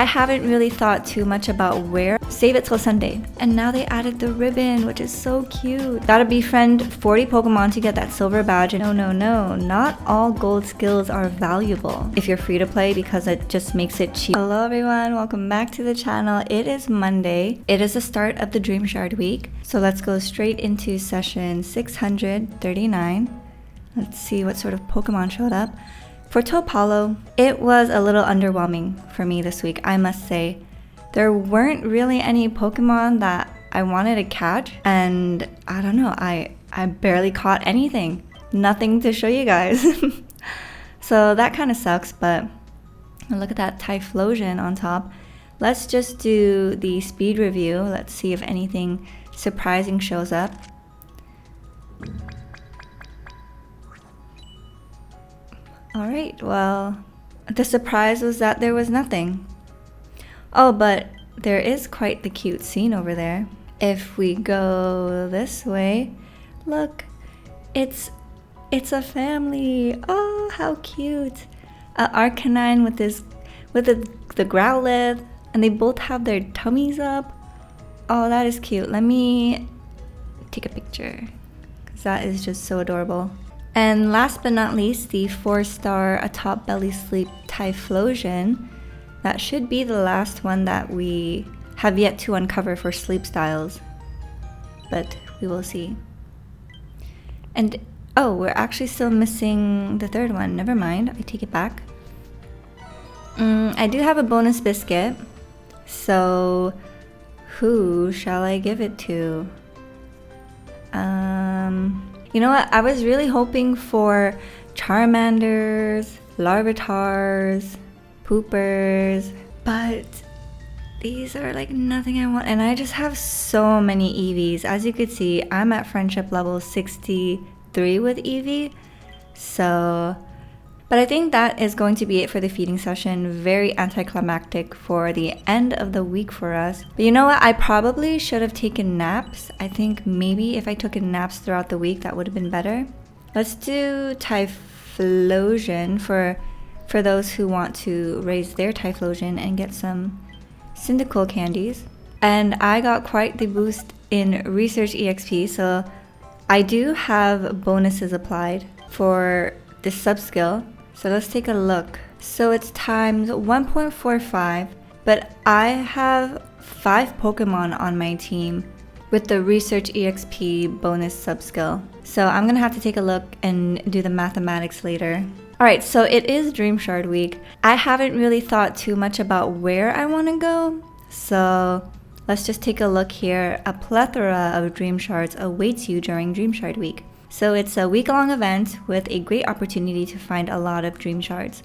I haven't really thought too much about where. Save it till Sunday. And now they added the ribbon, which is so cute. Gotta befriend 40 Pokemon to get that silver badge. No, not all gold skills are valuable if you're free to play because it just makes it cheap. Hello everyone, welcome back to the channel. It is Monday. It is the start of the Dream Shard week. So let's go straight into session 639. Let's see what sort of Pokemon showed up. For Topalo, it was a little underwhelming for me this week, I must say. There weren't really any Pokemon that I wanted to catch, and I don't know, I barely caught anything. Nothing to show you guys. So that kind of sucks, but look at that Typhlosion on top. Let's just do the speed review. Let's see if anything surprising shows up. Alright, well, the surprise was that there was nothing. Oh, but there is quite the cute scene over there. If we go this way, look, it's a family. Oh, how cute. Arcanine with the Growlithe, and they both have their tummies up. Oh, that is cute. Let me take a picture because that is just so adorable. And last but not least, the 4-star Atop Belly Sleep Typhlosion. That should be the last one that we have yet to uncover for sleep styles, but we will see. And oh, we're actually still missing the third one. Never mind, I take it back. I do have a bonus biscuit, so who shall I give it to? You know what? I was really hoping for Charmanders, Larvitars, Poopers, but these are like nothing I want, and I just have so many EVs. As you could see, I'm at friendship level 63 with Eevee, so... But I think that is going to be it for the feeding session. Very anticlimactic for the end of the week for us. But you know what? I probably should have taken naps. I think maybe if I took naps throughout the week, that would have been better. Let's do Typhlosion for those who want to raise their Typhlosion and get some Cyndaquil candies. And I got quite the boost in Research EXP, so I do have bonuses applied for this sub-skill. So let's take a look. So it's times 1.45, but I have 5 Pokemon on my team with the Research EXP bonus sub-skill. So I'm gonna have to take a look and do the mathematics later. Alright, so it is Dream Shard week. I haven't really thought too much about where I want to go, so let's just take a look here. A plethora of Dream Shards awaits you during Dream Shard week. So it's a week-long event with a great opportunity to find a lot of Dream Shards,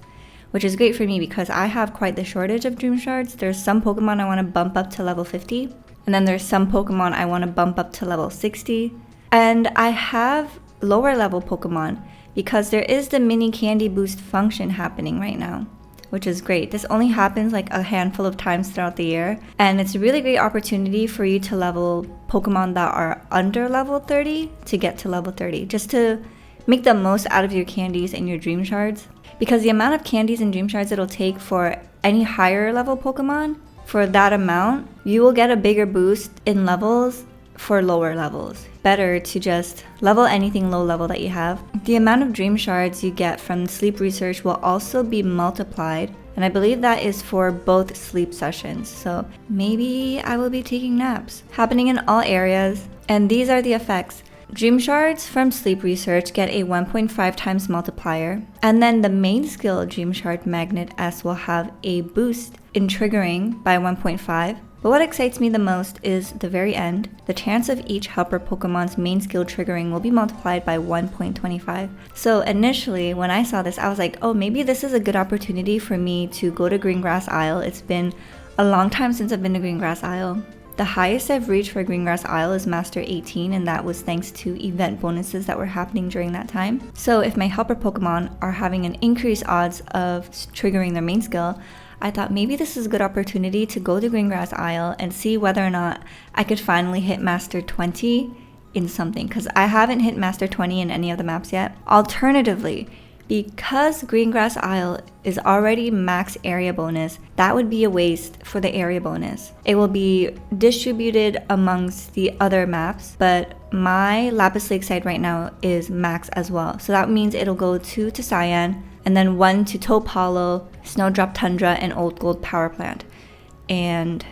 which is great for me because I have quite the shortage of Dream Shards. There's some Pokemon I want to bump up to level 50, and then there's some Pokemon I want to bump up to level 60. And I have lower level Pokemon because there is the mini candy boost function happening right now, which is great. This only happens like a handful of times throughout the year, and it's a really great opportunity for you to level Pokemon that are under level 30 to get to level 30, just to make the most out of your candies and your Dream Shards. Because the amount of candies and Dream Shards it'll take for any higher level Pokemon, for that amount, you will get a bigger boost in levels for lower levels. Better to just level anything low level that you have. The amount of Dream Shards you get from sleep research will also be multiplied, and I believe that is for both sleep sessions. So maybe I will be taking naps. Happening in all areas, and these are the effects. Dream Shards from sleep research get a 1.5 times multiplier, and then the main skill Dream Shard Magnet S will have a boost in triggering by 1.5. But what excites me the most is the very end. The chance of each helper Pokemon's main skill triggering will be multiplied by 1.25. So initially, when I saw this, I was like, oh, maybe this is a good opportunity for me to go to Greengrass Isle. It's been a long time since I've been to Greengrass Isle. The highest I've reached for Greengrass Isle is Master 18, and that was thanks to event bonuses that were happening during that time. So if my helper Pokemon are having an increased odds of triggering their main skill, I thought maybe this is a good opportunity to go to Greengrass Isle and see whether or not I could finally hit Master 20 in something, because I haven't hit Master 20 in any of the maps yet. Alternatively, because Greengrass Isle is already max area bonus, that would be a waste for the area bonus. It will be distributed amongst the other maps, but my Lapis Lakeside right now is max as well. So that means it'll go 2 to Cyan, and then 1 to Taupe Hollow, Snowdrop Tundra, and Old Gold Power Plant. And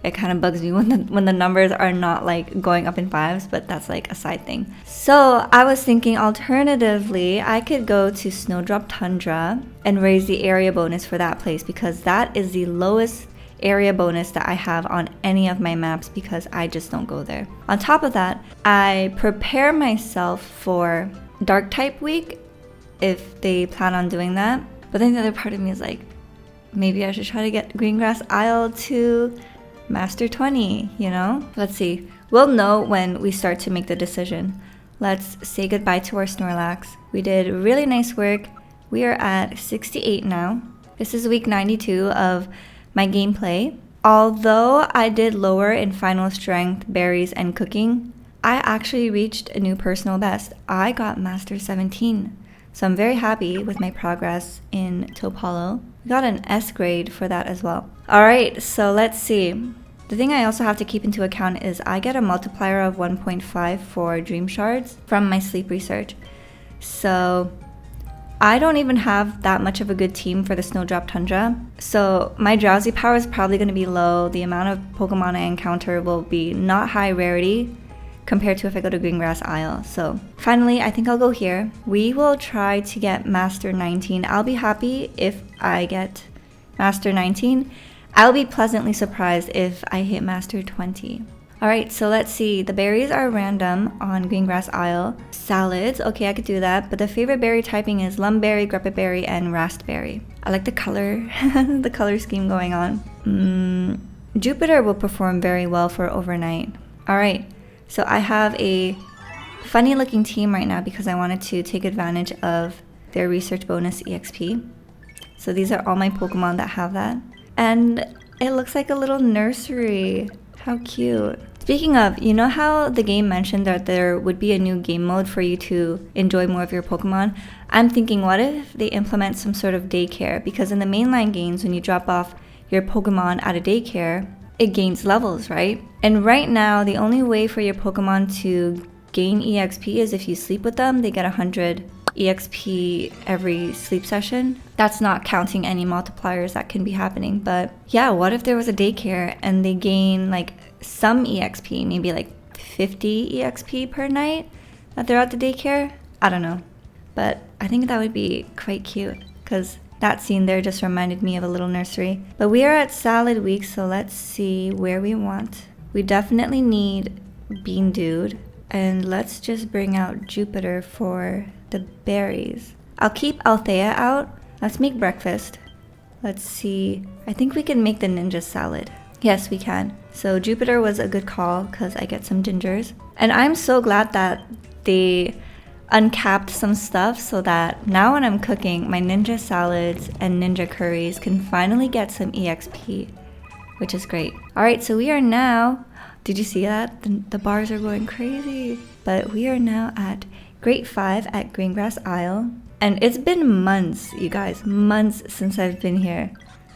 it kind of bugs me when the numbers are not like going up in 5s, but that's like a side thing. So I was thinking alternatively, I could go to Snowdrop Tundra and raise the area bonus for that place, because that is the lowest area bonus that I have on any of my maps, because I just don't go there. On top of that, I prepare myself for Dark type week if they plan on doing that. But then the other part of me is like, maybe I should try to get Greengrass Isle to Master 20, you know? Let's see. We'll know when we start to make the decision. Let's say goodbye to our Snorlax. We did really nice work. We are at 68 now. This is week 92 of my gameplay. Although I did lower in final strength, berries, and cooking, I actually reached a new personal best. I got Master 17. So I'm very happy with my progress in Taupe Hollow. We got an S grade for that as well. Alright, so let's see. The thing I also have to keep into account is I get a multiplier of 1.5 for Dream Shards from my sleep research. So I don't even have that much of a good team for the Snowdrop Tundra. So my drowsy power is probably going to be low. The amount of Pokemon I encounter will be not high rarity compared to if I go to Greengrass Isle. So finally, I think I'll go here. We will try to get Master 19. I'll be happy if I get Master 19. I'll be pleasantly surprised if I hit Master 20. Alright, so let's see. The berries are random on Greengrass Isle. Salads, okay, I could do that. But the favorite berry typing is Lumberry, Greppaberry, and Raspberry. I like the color, the color scheme going on. Jupiter will perform very well for overnight. Alright. So I have a funny looking team right now because I wanted to take advantage of their research bonus EXP. So these are all my Pokemon that have that. And it looks like a little nursery. How cute. Speaking of, you know how the game mentioned that there would be a new game mode for you to enjoy more of your Pokemon? I'm thinking, what if they implement some sort of daycare? Because in the mainline games, when you drop off your Pokemon at a daycare, it gains levels, right? And right now, the only way for your Pokemon to gain EXP is if you sleep with them. They get 100 EXP every sleep session. That's not counting any multipliers that can be happening. But yeah, what if there was a daycare and they gain like some EXP, maybe like 50 EXP per night that they're at the daycare? I don't know. But I think that would be quite cute because that scene there just reminded me of a little nursery. But we are at Salad Week, so let's see where we want. We definitely need Bean Dude. And let's just bring out Jupiter for the berries. I'll keep Althea out. Let's make breakfast. Let's see. I think we can make the ninja salad. Yes, we can. So Jupiter was a good call because I get some gingers. And I'm so glad that they uncapped some stuff so that now when I'm cooking, my ninja salads and ninja curries can finally get some EXP, which is great. Alright, so we are now, did you see that? The bars are going crazy. But we are now at Grade 5 at Greengrass Isle. And it's been months, you guys, months since I've been here.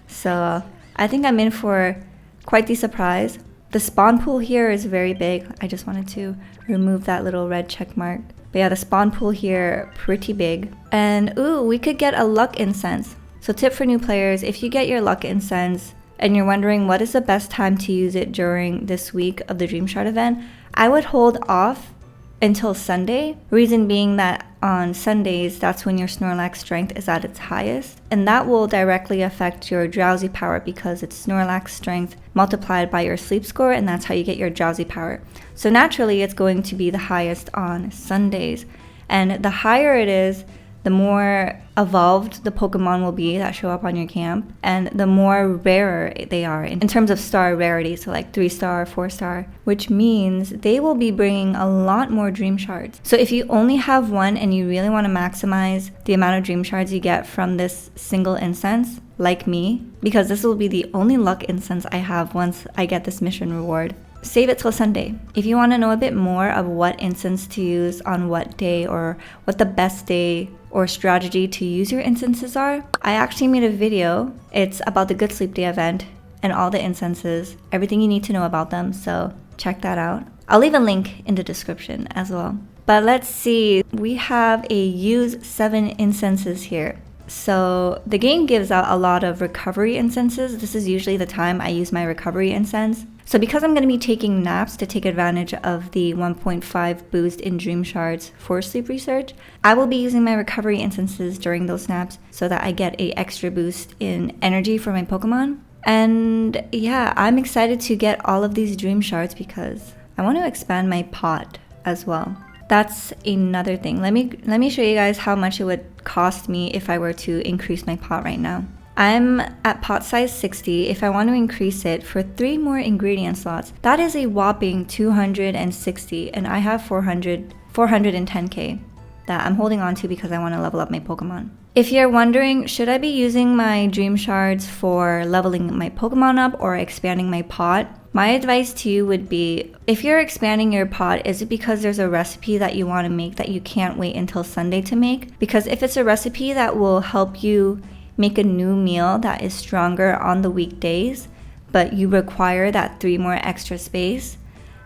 So I think I'm in for quite the surprise. The spawn pool here is very big. I just wanted to remove that little red check mark. But yeah, the spawn pool here, pretty big. And ooh, we could get a luck incense. So tip for new players, if you get your luck incense and you're wondering what is the best time to use it during this week of the Dream Shard event, I would hold off until Sunday. Reason being that on Sundays, that's when your Snorlax strength is at its highest. And that will directly affect your drowsy power because it's Snorlax strength multiplied by your sleep score, and that's how you get your drowsy power. So naturally, it's going to be the highest on Sundays. And the higher it is, the more evolved the Pokemon will be that show up on your camp, and the more rarer they are in terms of star rarity, so like 3-star, 4-star, which means they will be bringing a lot more Dream Shards. So if you only have one and you really want to maximize the amount of Dream Shards you get from this single incense, like me, because this will be the only luck incense I have once I get this mission reward, save it till Sunday. If you want to know a bit more of what incense to use on what day or what the best day or strategy to use your incenses are, I actually made a video. It's about the Good Sleep Day event and all the incenses, everything you need to know about them, so check that out. I'll leave a link in the description as well. But let's see, we have a use 7 incenses here. So the game gives out a lot of recovery incenses. This is usually the time I use my recovery incense. So because I'm going to be taking naps to take advantage of the 1.5 boost in Dream Shards for sleep research, I will be using my recovery incenses during those naps so that I get an extra boost in energy for my Pokemon. And yeah, I'm excited to get all of these Dream Shards because I want to expand my pot as well. That's another thing. Let me show you guys how much it would cost me if I were to increase my pot right now. I'm at pot size 60. If I want to increase it for 3 more ingredient slots, that is a whopping 260, and I have 410k that I'm holding on to because I want to level up my Pokemon. If you're wondering, should I be using my Dream Shards for leveling my Pokemon up or expanding my pot? My advice to you would be, if you're expanding your pot, is it because there's a recipe that you want to make that you can't wait until Sunday to make? Because if it's a recipe that will help you make a new meal that is stronger on the weekdays, but you require that 3 more extra space,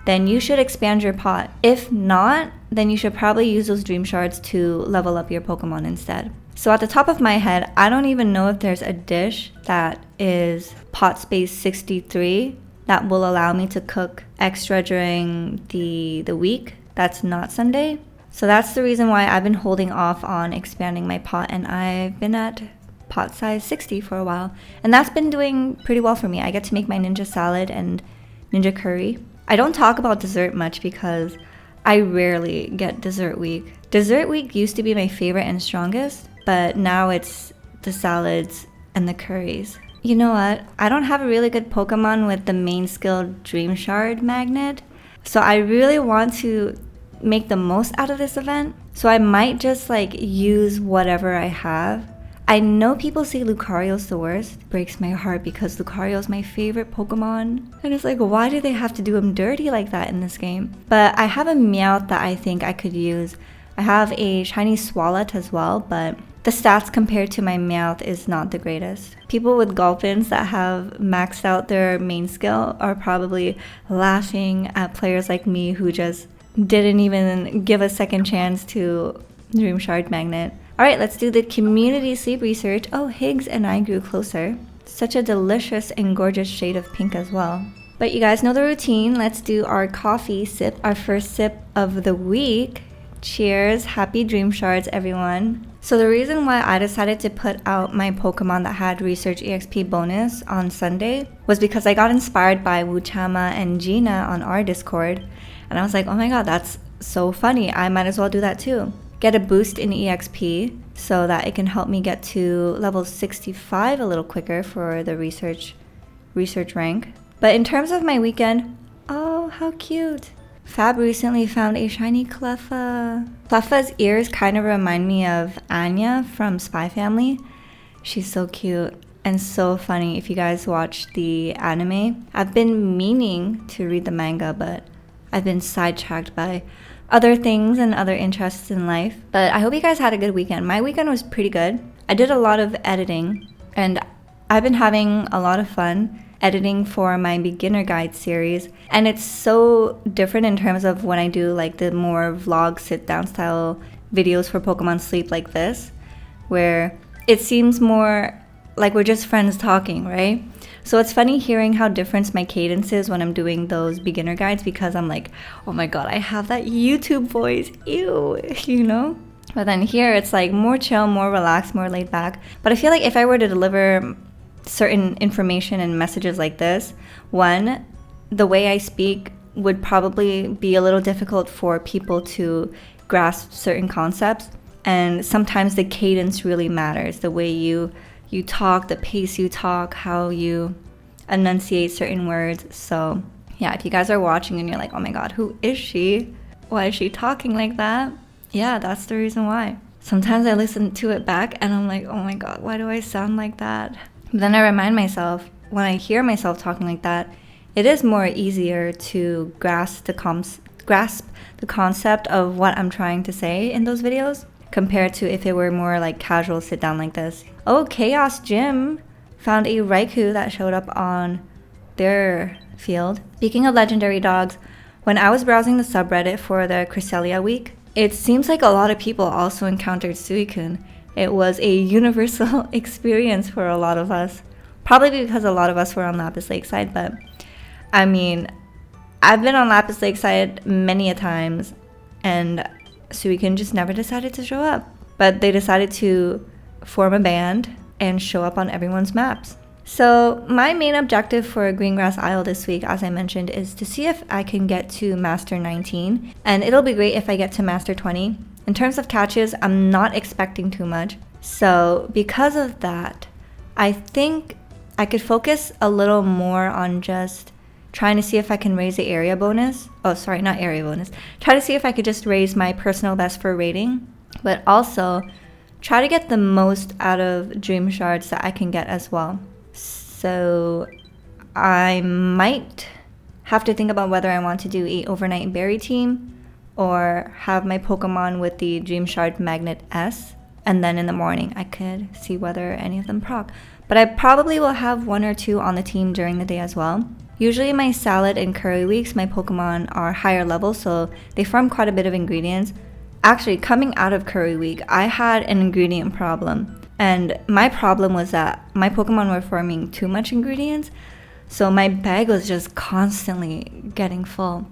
then you should expand your pot. If not, then you should probably use those Dream Shards to level up your Pokemon instead. So at the top of my head, I don't even know if there's a dish that is pot space 63 that will allow me to cook extra during the week that's not Sunday. So that's the reason why I've been holding off on expanding my pot, and I've been at pot size 60 for a while, and that's been doing pretty well for me. I get to make my ninja salad and ninja curry. I don't talk about dessert much because I rarely get dessert week. Dessert week used to be my favorite and strongest, but now it's the salads and the curries. You know what? I don't have a really good Pokemon with the main skill Dream Shard magnet, so I really want to make the most out of this event. So I might just use whatever I have. I know people say Lucario's the worst. It breaks my heart because Lucario's my favorite Pokemon. And it's like, why do they have to do him dirty like that in this game? But I have a Meowth that I think I could use. I have a shiny Swalot as well, but the stats compared to my Meowth is not the greatest. People with Gulpins that have maxed out their main skill are probably laughing at players like me who just didn't even give a second chance to Dream Shard Magnet. Alright, let's do the community sleep research. Oh, Higgs and I grew closer. Such a delicious and gorgeous shade of pink as well. But you guys know the routine. Let's do our coffee sip, our first sip of the week. Cheers, happy Dream Shards everyone. So the reason why I decided to put out my Pokemon that had Research EXP bonus on Sunday was because I got inspired by Wuchama and Gina on our Discord. And I was like, oh my god, that's so funny. I might as well do that too. Get a boost in EXP so that it can help me get to level 65 a little quicker for the research rank. But in terms of my weekend, oh, how cute. Fab recently found a shiny Cleffa. Cleffa's ears kind of remind me of Anya from Spy Family. She's so cute and so funny if you guys watch the anime. I've been meaning to read the manga, but I've been sidetracked by other things and other interests in life. But I hope you guys had a good weekend. My weekend was pretty good. I did a lot of editing, and I've been having a lot of fun editing for my beginner guide series, and it's so different in terms of when I do the more vlog sit down style videos for Pokemon Sleep like this, where it seems more like we're just friends talking, right? So it's funny hearing how different my cadence is when I'm doing those beginner guides, because I'm like, oh my god, I have that YouTube voice, ew, you know? But then here it's more chill, more relaxed, more laid back. But I feel like if I were to deliver certain information and messages like this, one, the way I speak would probably be a little difficult for people to grasp certain concepts, and sometimes the cadence really matters, the way you talk, the pace you talk, how you enunciate certain words. So yeah, if you guys are watching and you're like, oh my god, who is she? Why is she talking like that? Yeah, that's the reason why. Sometimes I listen to it back and I'm like, oh my god, why do I sound like that? Then I remind myself, when I hear myself talking like that, it is more easier to grasp the concept of what I'm trying to say in those videos. compared to if it were more like casual sit down like this. Oh, Chaos Gym found a Raikou that showed up on their field. Speaking of legendary dogs, when I was browsing the subreddit for the Cresselia week, it seems like a lot of people also encountered Suicune. It was a universal experience for a lot of us. Probably because a lot of us were on Lapis Lakeside, but I mean, I've been on Lapis Lakeside many a times, and Suicune just never decided to show up. But they decided to form a band and show up on everyone's maps. So my main objective for Greengrass Isle this week, as I mentioned, is to see if I can get to Master 19. And it'll be great if I get to Master 20. In terms of catches, I'm not expecting too much. So because of that, I think I could focus a little more on just trying to see if I can raise the area bonus. Oh, sorry, not area bonus. Try to see if I could just raise my personal best for rating, but also try to get the most out of Dream Shards that I can get as well. So I might have to think about whether I want to do a overnight berry team or have my Pokemon with the Dream Shard Magnet S, and then in the morning I could see whether any of them proc. But I probably will have 1 or 2 on the team during the day as well. Usually my salad and curry weeks, my Pokemon are higher level, so they farm quite a bit of ingredients. Actually, coming out of curry week, I had an ingredient problem. And my problem was that my Pokemon were farming too much ingredients, so my bag was just constantly getting full.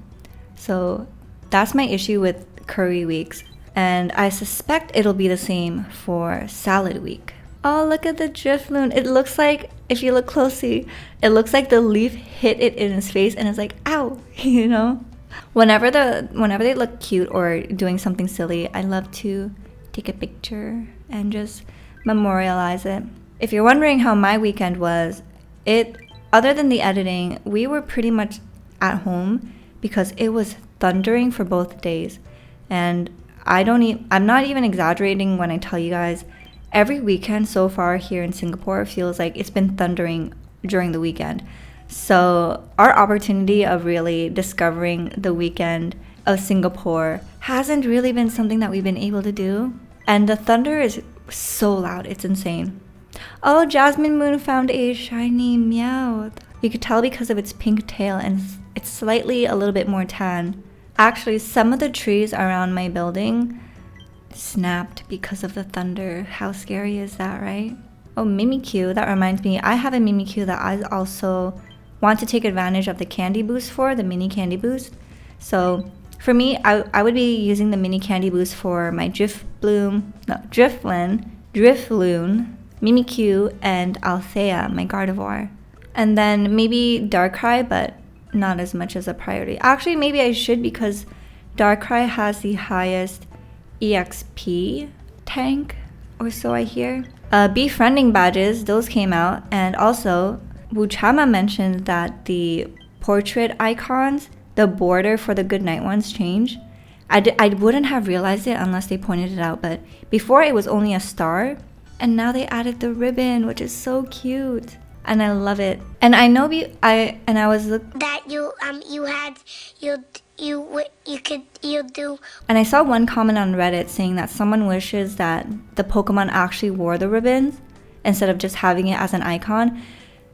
So that's my issue with curry weeks. And I suspect it'll be the same for salad week. Oh, look at the Drifloon. It looks like, if you look closely, it looks like the leaf hit it in his face and it's like, ow, you know? Whenever they look cute or doing something silly, I love to take a picture and just memorialize it. If you're wondering how my weekend was, other than the editing, we were pretty much at home because it was thundering for both days. And I'm not even exaggerating when I tell you guys, every weekend so far here in Singapore feels like it's been thundering during the weekend. So our opportunity of really discovering the weekend of Singapore hasn't really been something that we've been able to do. And the thunder is so loud, it's insane. Oh, Jasmine Moon found a shiny Meowth. You could tell because of its pink tail and it's slightly a little bit more tan. Actually, some of the trees around my building snapped because of the thunder. How scary is that, right? Oh, Mimikyu, that reminds me, I have a Mimikyu that I also want to take advantage of the candy boost for, the mini candy boost. So for me, I would be using the mini candy boost for my Drifloon, Mimikyu, and Althea, my Gardevoir. And then maybe Darkrai, but not as much as a priority. Actually, maybe I should because Darkrai has the highest EXP tank, or so I hear. Befriending badges, those came out, and also Wuchama mentioned that the portrait icons, the border for the Goodnight ones changed. I wouldn't have realized it unless they pointed it out, but before it was only a star, and now they added the ribbon, which is so cute. And I love it. And I know I was that you do. And I saw one comment on Reddit saying that someone wishes that the Pokemon actually wore the ribbons instead of just having it as an icon.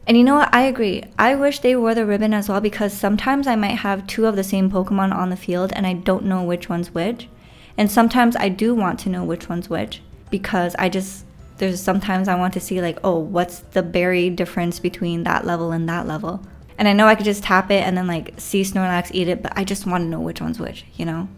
And you know what? I agree. I wish they wore the ribbon as well because sometimes I might have 2 of the same Pokemon on the field and I don't know which one's which. And sometimes I do want to know which one's which because there's sometimes I want to see like, oh, what's the berry difference between that level and that level? And I know I could just tap it and then like see Snorlax eat it, but I just want to know which one's which, you know?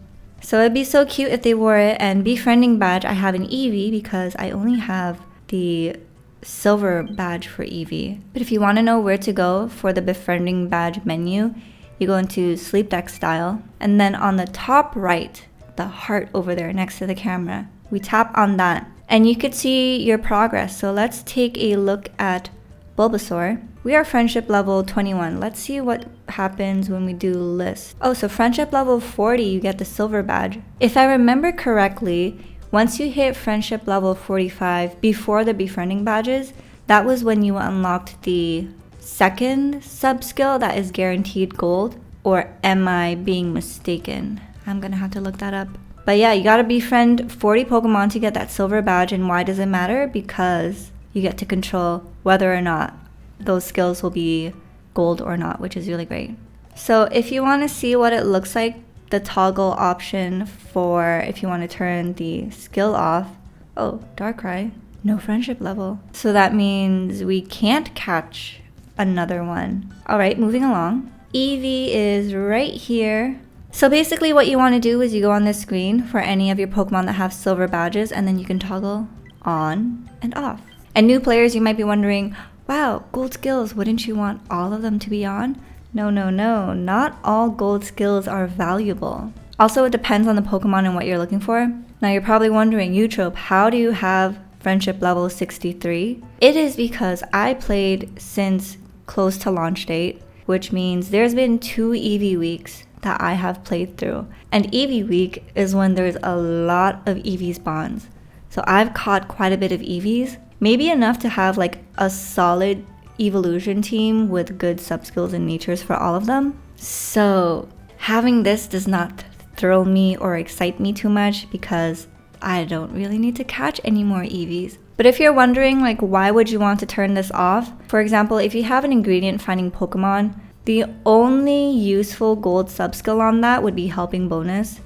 So it'd be so cute if they wore it. And Befriending badge, I have an Eevee because I only have the silver badge for Eevee. But if you want to know where to go for the Befriending badge menu, you go into Sleep Deck style. And then on the top right, the heart over there next to the camera, we tap on that. And you could see your progress. So let's take a look at Bulbasaur. We are friendship level 21. Let's see what happens when we do list. Oh, so friendship level 40, you get the silver badge. If I remember correctly, once you hit friendship level 45 before the befriending badges, that was when you unlocked the second sub-skill that is guaranteed gold. Or am I being mistaken? I'm gonna have to look that up. But yeah, you gotta befriend 40 Pokemon to get that silver badge. And why does it matter? Because you get to control whether or not those skills will be gold or not, which is really great. So if you want to see what it looks like, the toggle option for if you want to turn the skill off. Oh, Darkrai, no friendship level. So that means we can't catch another one. All right, moving along. Eevee is right here. So basically what you want to do is you go on this screen for any of your Pokemon that have silver badges, and then you can toggle on and off. And new players, you might be wondering, wow, gold skills, wouldn't you want all of them to be on? No, not all gold skills are valuable. Also, it depends on the Pokemon and what you're looking for. Now you're probably wondering, Eutrope, how do you have friendship level 63? It is because I played since close to launch date, which means there's been 2 Eevee weeks that I have played through. And Eevee week is when there's a lot of Eevee spawns. So I've caught quite a bit of Eevees, maybe enough to have like a solid evolution team with good sub-skills and natures for all of them. So having this does not thrill me or excite me too much because I don't really need to catch any more Eevees. But if you're wondering like why would you want to turn this off? For example, if you have an ingredient finding Pokemon, the only useful gold sub-skill on that would be helping bonus.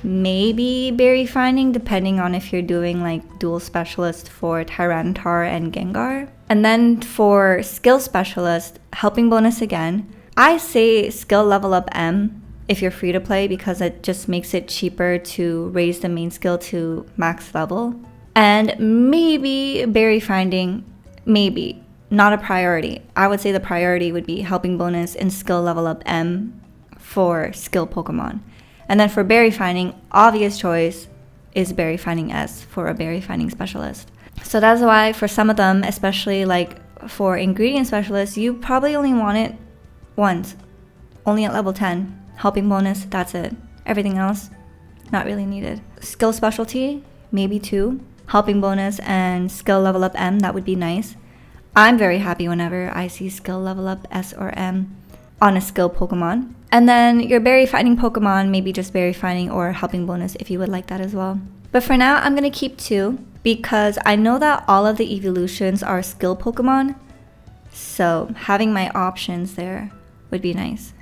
Maybe berry finding, depending on if you're doing like dual specialist for Tyranitar and Gengar. And then for skill specialist, helping bonus again. I say skill level up M if you're free to play because it just makes it cheaper to raise the main skill to max level. And maybe berry finding, maybe, not a priority. I would say the priority would be helping bonus and skill level up M for skill Pokemon. And then for berry finding, obvious choice is berry finding S for a berry finding specialist. So that's why for some of them, especially like for ingredient specialists, you probably only want it once, only at level 10. Helping bonus, that's it. Everything else, not really needed. Skill specialty, maybe 2. Helping bonus and skill level up M, that would be nice. I'm very happy whenever I see skill level up S or M on a skill Pokemon. And then your berry finding Pokemon, maybe just berry finding or helping bonus if you would like that as well. But for now, I'm going to keep 2 because I know that all of the evolutions are skill Pokemon. So having my options there would be nice.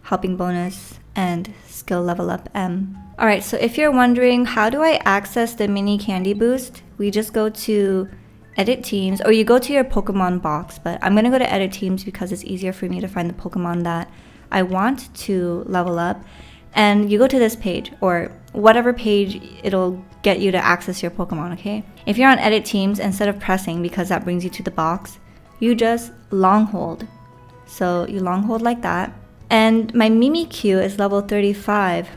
Helping bonus and skill level up M. Alright, so if you're wondering how do I access the mini candy boost, we just go to edit teams, or you go to your Pokemon box, but I'm going to go to edit teams because it's easier for me to find the Pokemon that I want to level up. And you go to this page, or whatever page it'll get you to access your Pokemon, okay? If you're on edit teams, instead of pressing, because that brings you to the box, you just long hold. So you long hold like that. And my Mimikyu is level 35,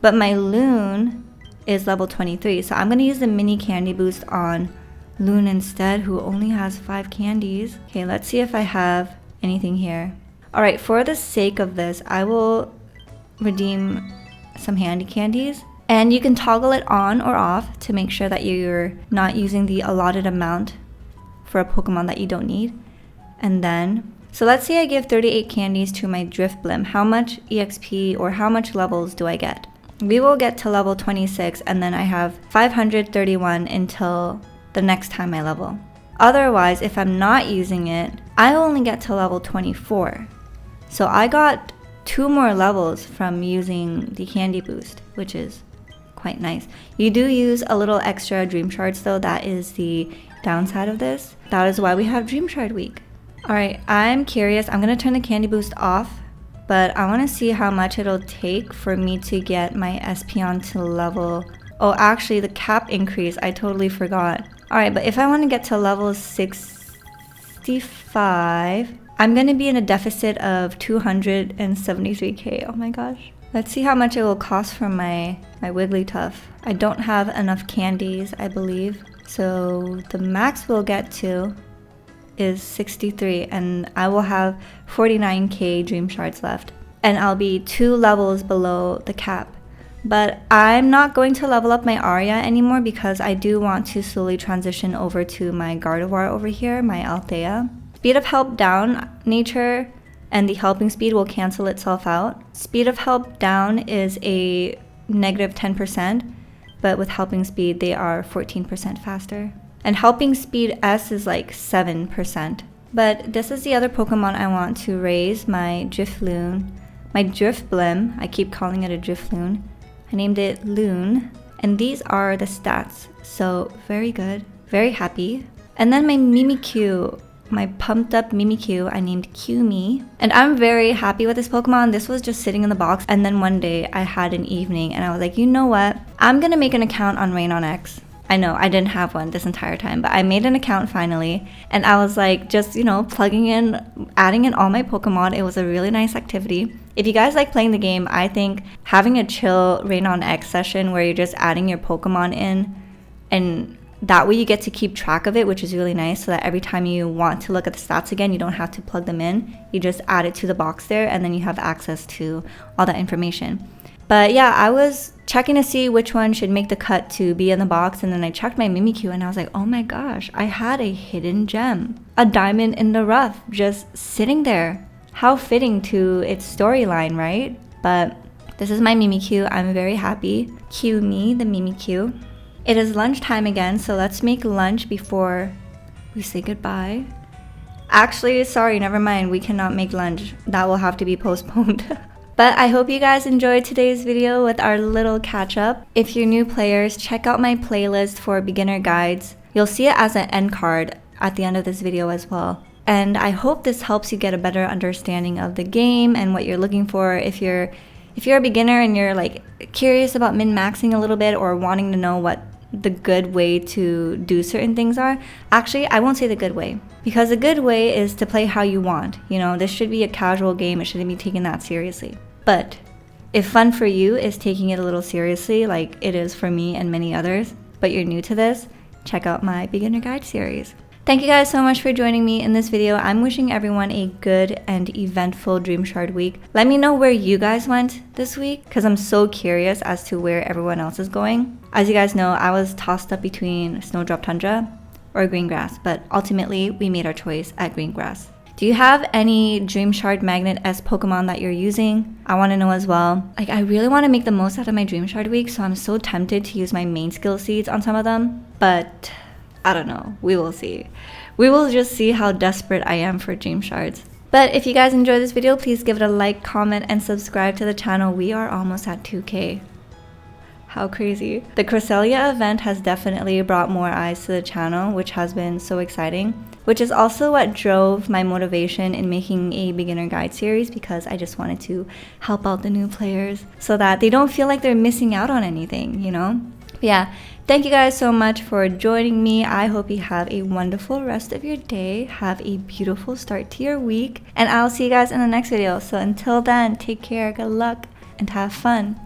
but my Loon is level 23. So I'm going to use the mini candy boost on Loon instead, who only has 5 candies. Okay, let's see if I have anything here. Alright, for the sake of this, I will redeem some handy candies. And you can toggle it on or off to make sure that you're not using the allotted amount for a Pokemon that you don't need. And then, so let's say I give 38 candies to my Drifblim. How much EXP or how much levels do I get? We will get to level 26 and then I have 531 until the next time I level. Otherwise, if I'm not using it, I only get to level 24. So I got 2 more levels from using the candy boost, which is quite nice. You do use a little extra Dream Shards though, that is the downside of this. That is why we have Dream Shard week. Alright, I'm curious, I'm gonna turn the candy boost off, but I wanna see how much it'll take for me to get my Espeon to level. Oh, actually the cap increase, I totally forgot. Alright, but if I wanna get to level 65, I'm gonna be in a deficit of 273k, oh my gosh. Let's see how much it will cost for my Wigglytuff. I don't have enough candies, I believe. So the max we'll get to is 63 and I will have 49k Dream Shards left. And I'll be 2 levels below the cap. But I'm not going to level up my Arya anymore because I do want to slowly transition over to my Gardevoir over here, my Althea. Speed of help down nature and the helping speed will cancel itself out. Speed of help down is a negative 10%, but with helping speed, they are 14% faster. And helping speed S is like 7%. But this is the other Pokemon I want to raise, my Drifloon. My Drifblim, I keep calling it a Drifloon. I named it Loon. And these are the stats, so very good, very happy. And then my Mimikyu, my pumped up Mimikyu, I named Qme. And I'm very happy with this Pokemon. This was just sitting in the box, and then one day I had an evening and I was like, you know what? I'm gonna make an account on Rain on X. I know I didn't have one this entire time, but I made an account finally, and I was like, just, you know, plugging in, adding in all my Pokemon. It was a really nice activity. If you guys like playing the game, I think having a chill Rain on X session where you're just adding your Pokemon in, and that way you get to keep track of it, which is really nice, so that every time you want to look at the stats again, you don't have to plug them in. You just add it to the box there, and then you have access to all that information. But yeah, I was checking to see which one should make the cut to be in the box, and then I checked my Mimikyu and I was like, oh my gosh, I had a hidden gem. A diamond in the rough, just sitting there. How fitting to its storyline, right? But this is my Mimikyu. I'm very happy. Cue me, the Mimikyu. It is lunchtime again, so let's make lunch before we say goodbye. Actually, sorry, never mind. We cannot make lunch. That will have to be postponed. But I hope you guys enjoyed today's video with our little catch up. If you're new players, check out my playlist for beginner guides. You'll see it as an end card at the end of this video as well. And I hope this helps you get a better understanding of the game and what you're looking for. If you're a beginner and you're like curious about min-maxing a little bit or wanting to know what the good way to do certain things are. Actually, I won't say the good way, because the good way is to play how you want. You know, this should be a casual game. It shouldn't be taken that seriously. But if fun for you is taking it a little seriously, like it is for me and many others, but you're new to this, check out my beginner guide series. Thank you guys so much for joining me in this video. I'm wishing everyone a good and eventful Dream Shard week. Let me know where you guys went this week, because I'm so curious as to where everyone else is going. As you guys know, I was tossed up between Snowdrop Tundra or Green Grass, but ultimately we made our choice at Green Grass. Do you have any Dream Shard Magnet S Pokemon that you're using? I want to know as well. Like, I really want to make the most out of my Dream Shard week, so I'm so tempted to use my main skill seeds on some of them, but I don't know. We will see. We will just see how desperate I am for Dream Shards. But if you guys enjoyed this video, please give it a like, comment, and subscribe to the channel. We are almost at 2K. How crazy. The Cresselia event has definitely brought more eyes to the channel, which has been so exciting, which is also what drove my motivation in making a beginner guide series, because I just wanted to help out the new players so that they don't feel like they're missing out on anything, you know? But yeah, thank you guys so much for joining me. I hope you have a wonderful rest of your day. Have a beautiful start to your week, and I'll see you guys in the next video. So until then, take care, good luck, and have fun.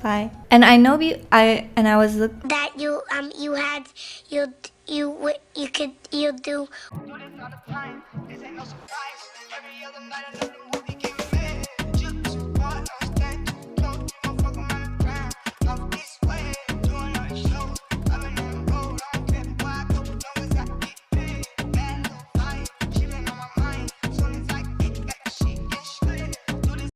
Bye. And I know I was that you could do.